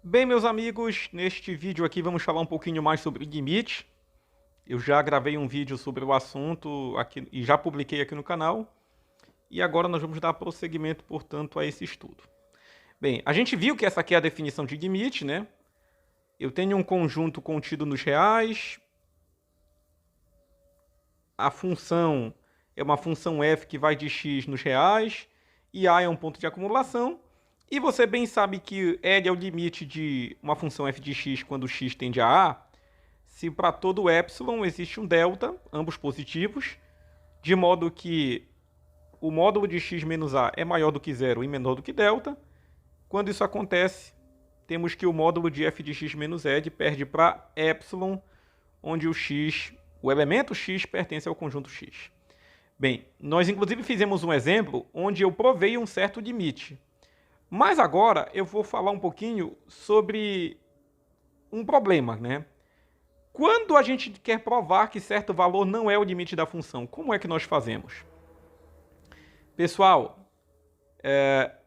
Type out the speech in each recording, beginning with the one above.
Bem, meus amigos, neste vídeo aqui vamos falar um pouquinho mais sobre limite. Eu já gravei um vídeo sobre o assunto aqui e já publiquei aqui no canal. E agora nós vamos dar prosseguimento, portanto, a esse estudo. Bem, a gente viu que essa aqui é a definição de limite, né? Eu tenho um conjunto contido nos reais. A função é uma função f que vai de x nos reais. E a é um ponto de acumulação. E você bem sabe que L é o limite de uma função f de x quando x tende a A, se para todo epsilon existe um delta, ambos positivos, de modo que o módulo de x menos A é maior do que zero e menor do que delta. Quando isso acontece, temos que o módulo de f de x menos E perde para epsilon, onde o elemento x pertence ao conjunto x. Bem, nós inclusive fizemos um exemplo onde eu provei um certo limite. Mas agora eu vou falar um pouquinho sobre um problema, né? Quando a gente quer provar que certo valor não é o limite da função, como é que nós fazemos? Pessoal,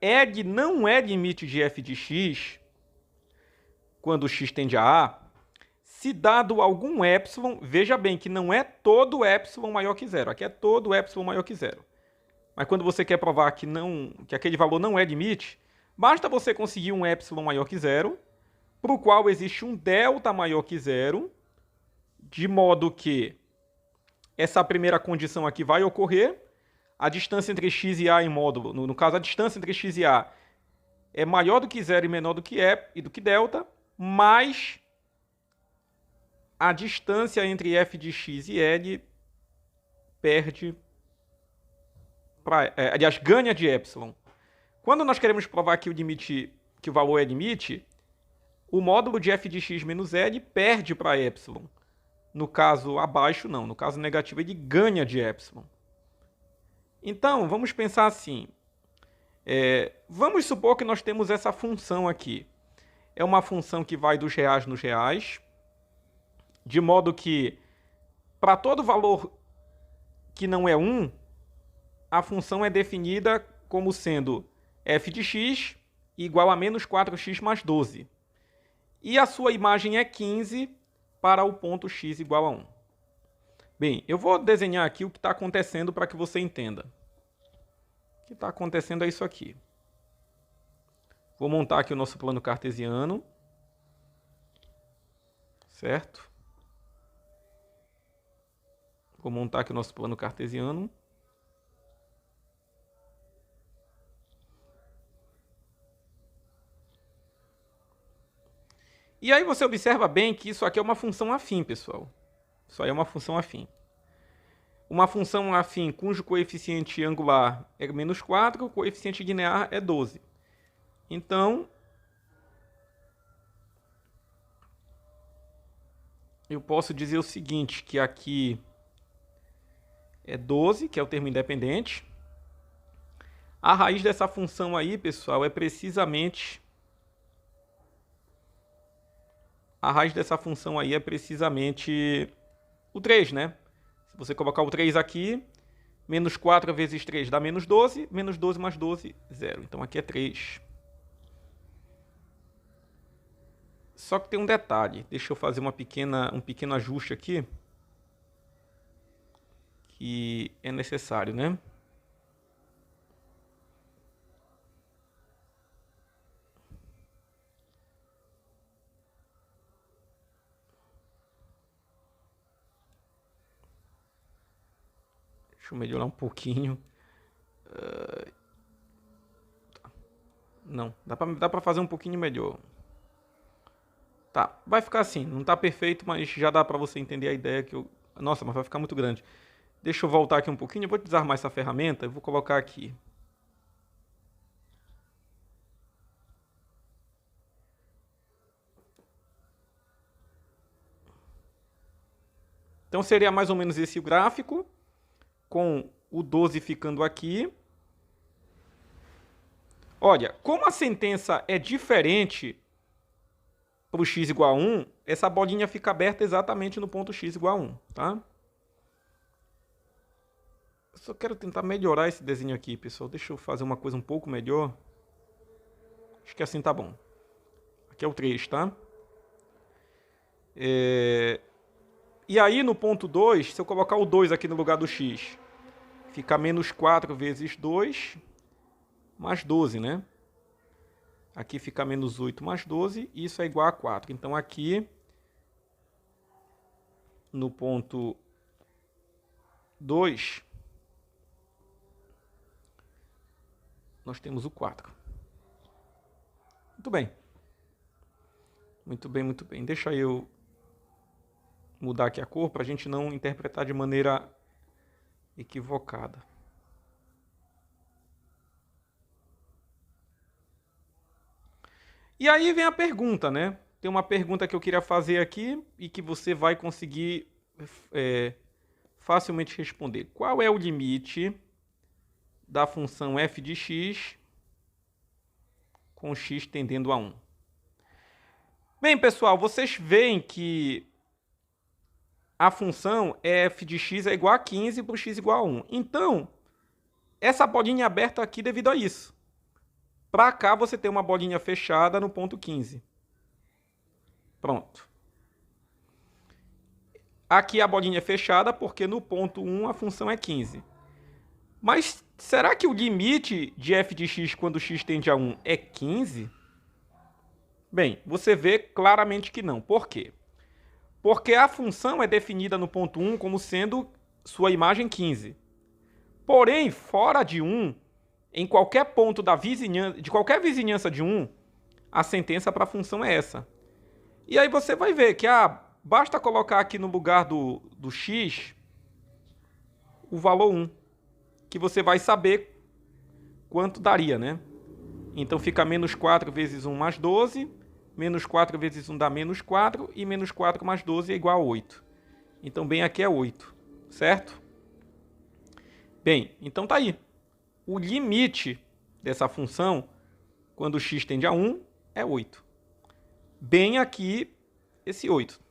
EG não é limite de f de x quando x tende a A, se dado algum epsilon, veja bem que não é todo epsilon maior que zero, aqui é todo epsilon maior que zero. Mas quando você quer provar que aquele valor não é limite, basta você conseguir um epsilon maior que zero, para o qual existe um delta maior que zero, de modo que essa primeira condição aqui vai ocorrer, a distância entre x e a em módulo, no caso a distância entre x e a é maior do que zero e menor do que delta, mas a distância entre f de x e L ganha de epsilon. Quando nós queremos provar que o valor é limite, o módulo de f de x menos L perde para epsilon. No caso abaixo, não. No caso negativo, ele ganha de epsilon. Então, vamos pensar assim. Vamos supor que nós temos essa função aqui. É uma função que vai dos reais nos reais, de modo que, para todo valor que não é 1, a função é definida como sendo f de x igual a menos 4x mais 12. E a sua imagem é 15 para o ponto x igual a 1. Bem, eu vou desenhar aqui o que está acontecendo para que você entenda. O que está acontecendo é isso aqui. Vou montar aqui o nosso plano cartesiano. Certo? Vou montar aqui o nosso plano cartesiano. E aí você observa bem que isso aqui é uma função afim, pessoal. Isso aí é uma função afim. Uma função afim cujo coeficiente angular é menos 4, o coeficiente linear é 12. Então, eu posso dizer o seguinte, que aqui é 12, que é o termo independente. A raiz dessa função aí, pessoal, é precisamente... A raiz dessa função aí é precisamente o 3, né? Se você colocar o 3 aqui, menos 4 vezes 3 dá menos 12, menos 12 mais 12, 0. Então aqui é 3. Só que tem um detalhe, deixa eu fazer um pequeno ajuste aqui, que é necessário, né? Deixa eu melhorar um pouquinho. Não, dá pra fazer um pouquinho melhor. Tá, vai ficar assim, não tá perfeito, mas já dá pra você entender a ideia que eu... Nossa, mas vai ficar muito grande. Deixa eu voltar aqui um pouquinho, eu vou desarmar essa ferramenta, eu vou colocar aqui. Então seria mais ou menos esse o gráfico, com o 12 ficando aqui. Olha, como a sentença é diferente para o x igual a 1, essa bolinha fica aberta exatamente no ponto x igual a 1, tá? Eu só quero tentar melhorar esse desenho aqui, pessoal. Deixa eu fazer uma coisa um pouco melhor. Acho que assim tá bom. Aqui é o 3, tá? E aí, no ponto 2, se eu colocar o 2 aqui no lugar do x, fica menos 4 vezes 2, mais 12, né? Aqui fica menos 8 mais 12, e isso é igual a 4. Então, aqui, no ponto 2, nós temos o 4. Muito bem. Muito bem, muito bem. Deixa eu mudar aqui a cor para a gente não interpretar de maneira equivocada. E aí vem a pergunta, né? Tem uma pergunta que eu queria fazer aqui e que você vai conseguir facilmente responder. Qual é o limite da função f de x com x tendendo a 1? Bem, pessoal, vocês veem que a função f de x é igual a 15 para o x igual a 1. Então, essa bolinha é aberta aqui devido a isso. Para cá você tem uma bolinha fechada no ponto 15. Pronto. Aqui a bolinha é fechada porque no ponto 1 a função é 15. Mas será que o limite de f de x quando x tende a 1 é 15? Bem, você vê claramente que não. Por quê? Porque a função é definida no ponto 1 como sendo sua imagem 15. Porém, fora de 1, em qualquer ponto de qualquer vizinhança de 1, a sentença para a função é essa. E aí você vai ver que basta colocar aqui no lugar do x o valor 1, que você vai saber quanto daria, né? Então fica menos 4 vezes 1 mais 12, menos 4 vezes 1 dá menos 4, e menos 4 mais 12 é igual a 8. Então bem aqui é 8, certo? Bem, então tá aí. O limite dessa função, quando x tende a 1, é 8. Bem aqui, esse 8.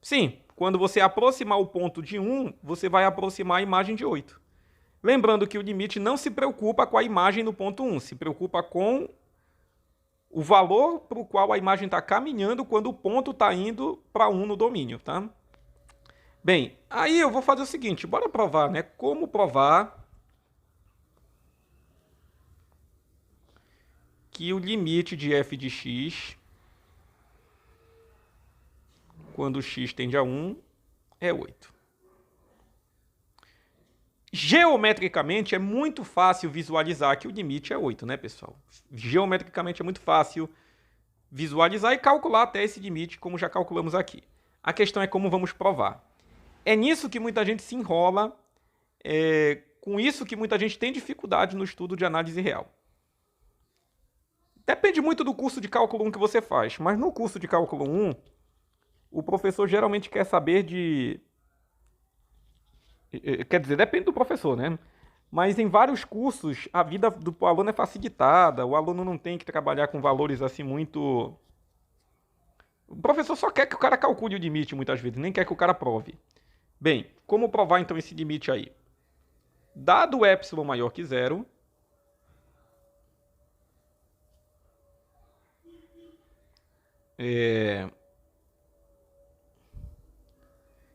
Sim, quando você aproximar o ponto de 1, você vai aproximar a imagem de 8. Lembrando que o limite não se preocupa com a imagem no ponto 1, se preocupa com o valor para o qual a imagem está caminhando quando o ponto está indo para 1 no domínio, tá? Bem, aí eu vou fazer o seguinte, bora provar, né? Como provar que o limite de f de x, quando x tende a 1, é 8. Geometricamente é muito fácil visualizar que o limite é 8, né, pessoal? Geometricamente é muito fácil visualizar e calcular até esse limite, como já calculamos aqui. A questão é como vamos provar. É nisso que muita gente se enrola, com isso que muita gente tem dificuldade no estudo de análise real. Depende muito do curso de cálculo 1 que você faz, mas no curso de cálculo 1, o professor geralmente quer saber de... Quer dizer, depende do professor, né? Mas em vários cursos, a vida do aluno é facilitada, o aluno não tem que trabalhar com valores assim muito... O professor só quer que o cara calcule o limite muitas vezes, nem quer que o cara prove. Bem, como provar então esse limite aí? Dado epsilon maior que 0,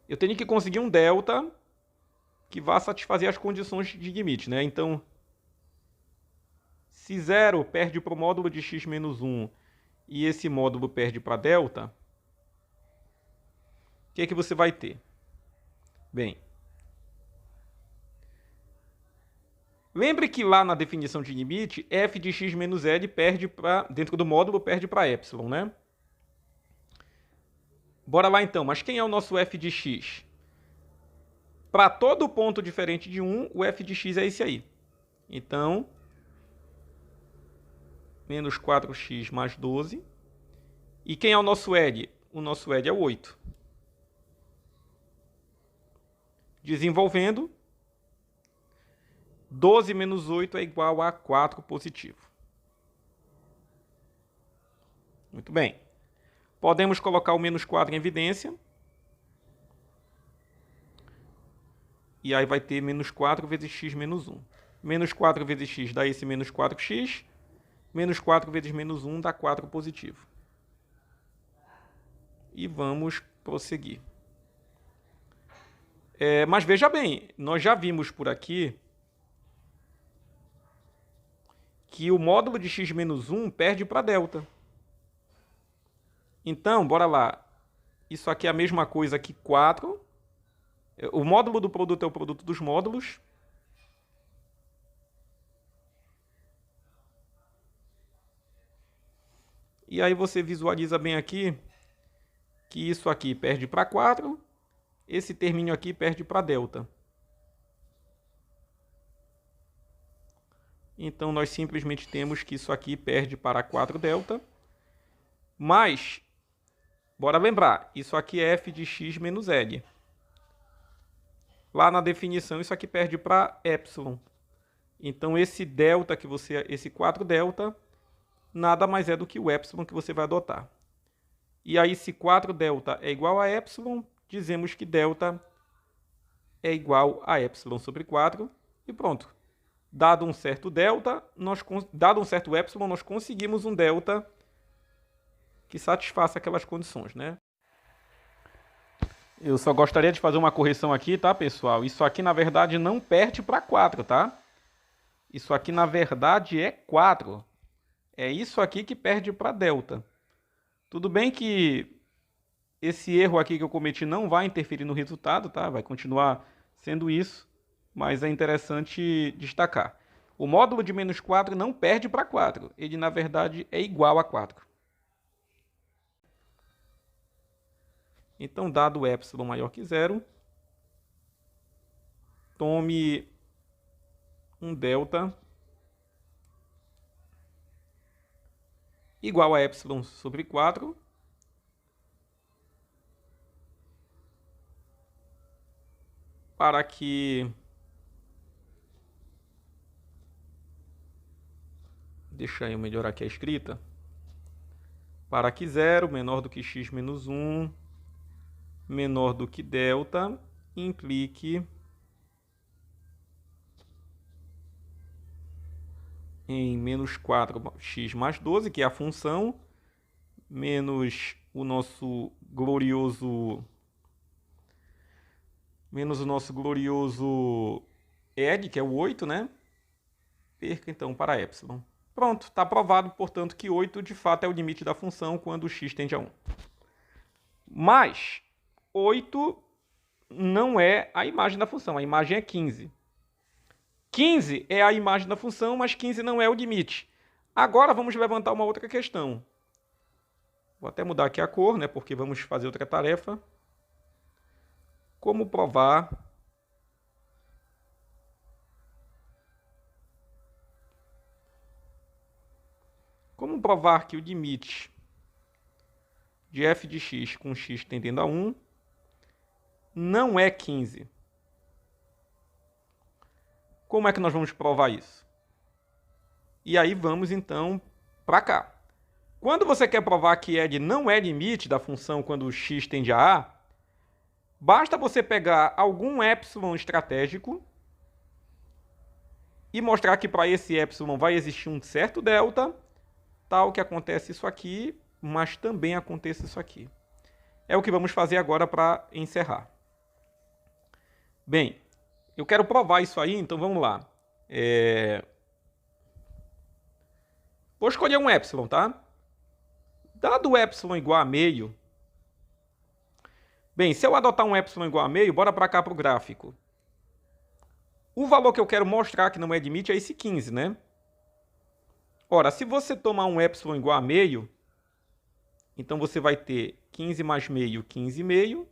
eu tenho que conseguir um delta que vá satisfazer as condições de limite, né? Então, se 0 perde para o módulo de x menos 1 e esse módulo perde para delta, o que é que você vai ter? Bem, lembre que lá na definição de limite, f de x menos l perde para, dentro do módulo, perde para epsilon, né? Bora lá então, mas quem é o nosso f de x? Para todo ponto diferente de 1, o f de x é esse aí. Então, menos 4x mais 12. E quem é o nosso L? O nosso L é o 8. Desenvolvendo, 12 menos 8 é igual a 4 positivo. Muito bem. Podemos colocar o menos 4 em evidência. E aí vai ter menos 4 vezes x menos 1. Menos 4 vezes x dá esse menos 4x. Menos 4 vezes menos 1 dá 4 positivo. E vamos prosseguir. Mas veja bem, nós já vimos por aqui que o módulo de x menos 1 perde para delta. Então, bora lá. Isso aqui é a mesma coisa que 4. O módulo do produto é o produto dos módulos. E aí você visualiza bem aqui que isso aqui perde para 4. Esse terminho aqui perde para delta. Então, nós simplesmente temos que isso aqui perde para 4 delta. Mas, bora lembrar, isso aqui é f de x menos L. Lá na definição, isso aqui perde para epsilon. Então, esse delta que esse 4 delta, nada mais é do que o epsilon que você vai adotar. E aí, se 4 delta é igual a epsilon, dizemos que delta é igual a epsilon sobre 4 e pronto. Dado um certo delta, dado um certo epsilon, nós conseguimos um delta que satisfaça aquelas condições, né? Eu só gostaria de fazer uma correção aqui, tá, pessoal? Isso aqui, na verdade, não perde para 4, tá? Isso aqui, na verdade, é 4. É isso aqui que perde para delta. Tudo bem que esse erro aqui que eu cometi não vai interferir no resultado, tá? Vai continuar sendo isso, mas é interessante destacar. O módulo de menos 4 não perde para 4. Ele, na verdade, é igual a 4. Então, dado epsilon maior que 0, tome um delta igual a epsilon sobre 4 para que... Deixa eu melhorar aqui a escrita. Para que 0 menor do que x menos 1 menor do que delta implique em menos 4x mais 12, que é a função, menos o nosso glorioso L, que é o 8, né? Perca então para epsilon. Pronto, está provado, portanto, que 8 de fato é o limite da função quando x tende a 1. Mas 8 não é a imagem da função, a imagem é 15. 15 é a imagem da função, mas 15 não é o limite. Agora vamos levantar uma outra questão. Vou até mudar aqui a cor, né, porque vamos fazer outra tarefa. Como provar que o limite de f de x com x tendendo a 1 não é 15? Como é que nós vamos provar isso? E aí vamos então para cá. Quando você quer provar que L não é limite da função quando x tende a A, basta você pegar algum epsilon estratégico e mostrar que para esse epsilon vai existir um certo delta, tal que acontece isso aqui, mas também acontece isso aqui. É o que vamos fazer agora para encerrar. Bem, eu quero provar isso aí, então vamos lá. Vou escolher um epsilon, tá? Dado o epsilon igual a meio... Bem, se eu adotar um epsilon igual a meio, bora para cá para o gráfico. O valor que eu quero mostrar que não é limite é esse 15, né? Ora, se você tomar um epsilon igual a meio, então você vai ter 15 mais meio, 15,5.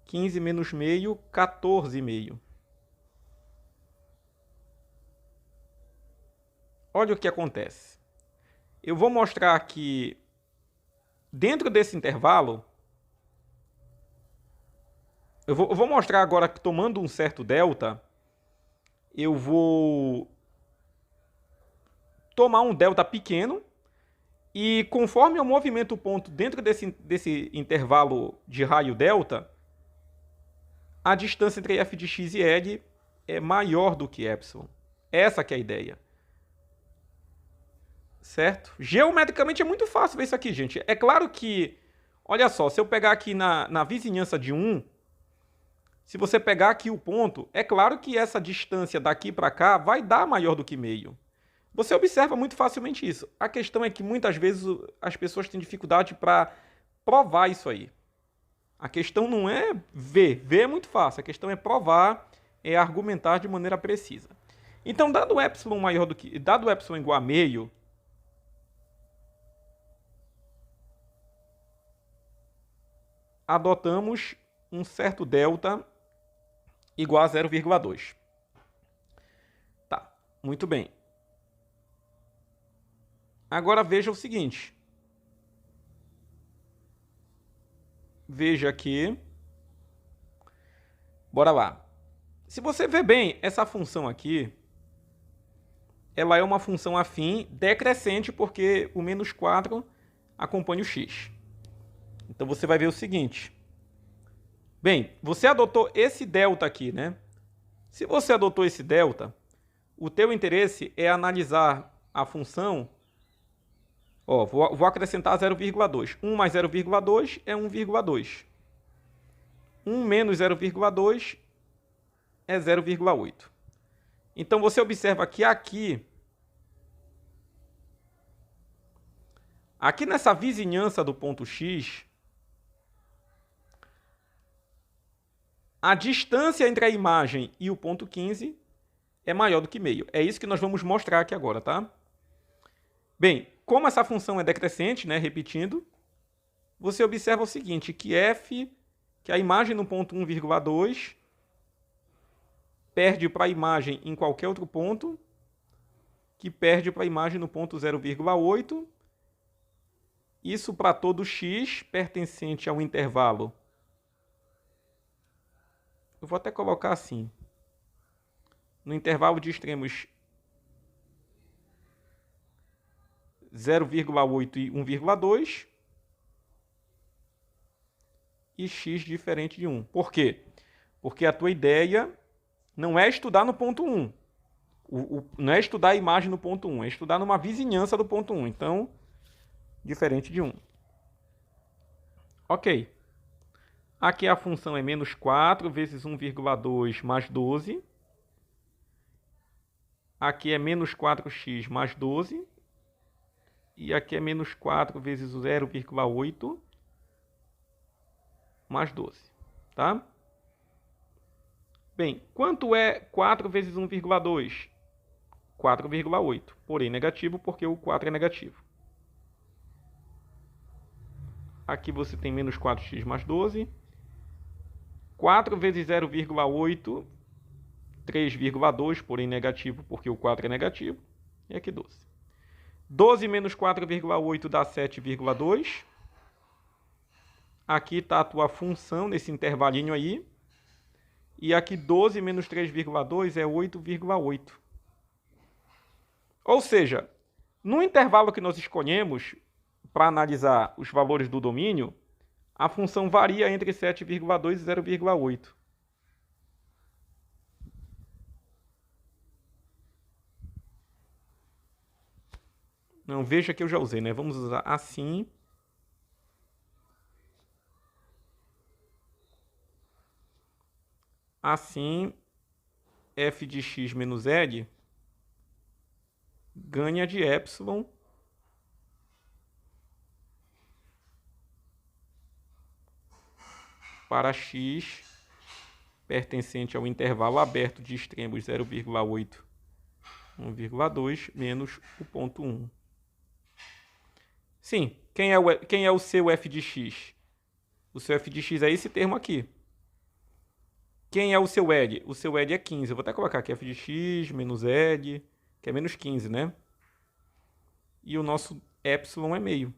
15 menos meio, 14,5. Olha o que acontece. Eu vou mostrar que dentro desse intervalo, eu vou mostrar agora que tomando um certo delta, eu vou tomar um delta pequeno e conforme eu movimento o ponto dentro desse intervalo de raio delta, a distância entre f de x e L é maior do que epsilon. Essa que é a ideia. certo? Geometricamente é muito fácil ver isso aqui, gente. É claro que, olha só, se eu pegar aqui na vizinhança de 1, se você pegar aqui o ponto, é claro que essa distância daqui para cá vai dar maior do que meio. Você observa muito facilmente isso. A questão é que muitas vezes as pessoas têm dificuldade para provar isso aí. A questão não é ver. Ver é muito fácil. A questão é provar, é argumentar de maneira precisa. Então, dado epsilon maior do que, dado epsilon igual a meio, adotamos um certo delta igual a 0,2. Tá, muito bem. Agora veja o seguinte. Veja aqui. Bora lá. Se você ver bem, essa função aqui, ela é uma função afim decrescente porque o menos 4 acompanha o x. Então você vai ver o seguinte. Bem, você adotou esse delta aqui, né? Se você adotou esse delta, o teu interesse é analisar a função. Ó, vou acrescentar 0,2. 1 mais 0,2 é 1,2. 1 menos 0,2 é 0,8. Então você observa que aqui nessa vizinhança do ponto X, a distância entre a imagem e o ponto 15 é maior do que meio. É isso que nós vamos mostrar aqui agora, tá? Bem, como essa função é decrescente, né, repetindo, você observa o seguinte, que a imagem no ponto 1,2 perde para a imagem em qualquer outro ponto, que perde para a imagem no ponto 0,8. Isso para todo x pertencente ao intervalo. Eu vou até colocar assim. No intervalo de extremos 0,8 e 1,2. E x diferente de 1. Por quê? Porque a tua ideia não é estudar no ponto 1. Não é estudar a imagem no ponto 1. É estudar numa vizinhança do ponto 1. Então, diferente de 1. Ok. Aqui a função é menos 4 vezes 1,2 mais 12. Aqui é menos 4x mais 12. E aqui é menos 4 vezes 0,8 mais 12. Tá? Bem, quanto é 4 vezes 1,2? 4,8. Porém negativo porque o 4 é negativo. Aqui você tem menos 4x mais 12. 4 vezes 0,8, 3,2, porém negativo porque o 4 é negativo. E aqui 12. 12 menos 4,8 dá 7,2. Aqui está a tua função nesse intervalinho aí. E aqui 12 menos 3,2 é 8,8. Ou seja, no intervalo que nós escolhemos para analisar os valores do domínio, a função varia entre 7,2 e 0,8. Não, veja que eu já usei, né? Vamos usar assim. Assim, f de x menos L ganha de epsilon para x pertencente ao intervalo aberto de extremos 0,8, 1,2 menos o ponto 1. Sim, quem é o seu f de x? O seu f de x é esse termo aqui. Quem é o seu L? O seu L é 15. Eu vou até colocar aqui f de x menos L, que é menos 15, né? E o nosso epsilon é meio.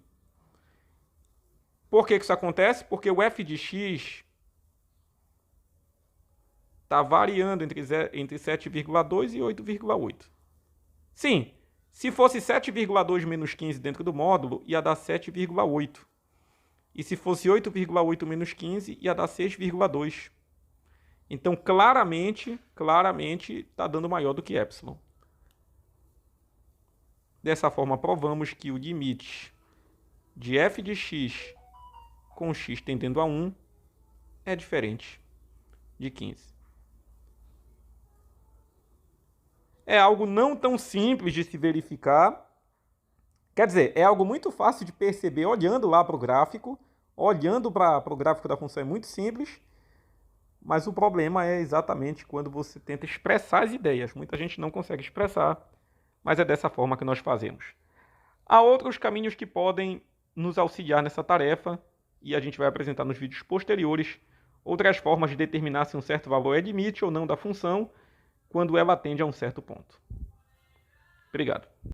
Por que isso acontece? Porque o f de x está variando entre 7,2 e 8,8. Sim, se fosse 7,2 menos 15 dentro do módulo, ia dar 7,8. E se fosse 8,8 menos 15, ia dar 6,2. Então, claramente, está dando maior do que epsilon. Dessa forma, provamos que o limite de f de x com x tendendo a 1 é diferente de 15. É algo não tão simples de se verificar. Quer dizer, é algo muito fácil de perceber olhando lá para o gráfico. Olhando para o gráfico da função é muito simples. Mas o problema é exatamente quando você tenta expressar as ideias. Muita gente não consegue expressar, mas é dessa forma que nós fazemos. Há outros caminhos que podem nos auxiliar nessa tarefa, e a gente vai apresentar nos vídeos posteriores outras formas de determinar se um certo valor é limite ou não da função, quando ela atende a um certo ponto. Obrigado.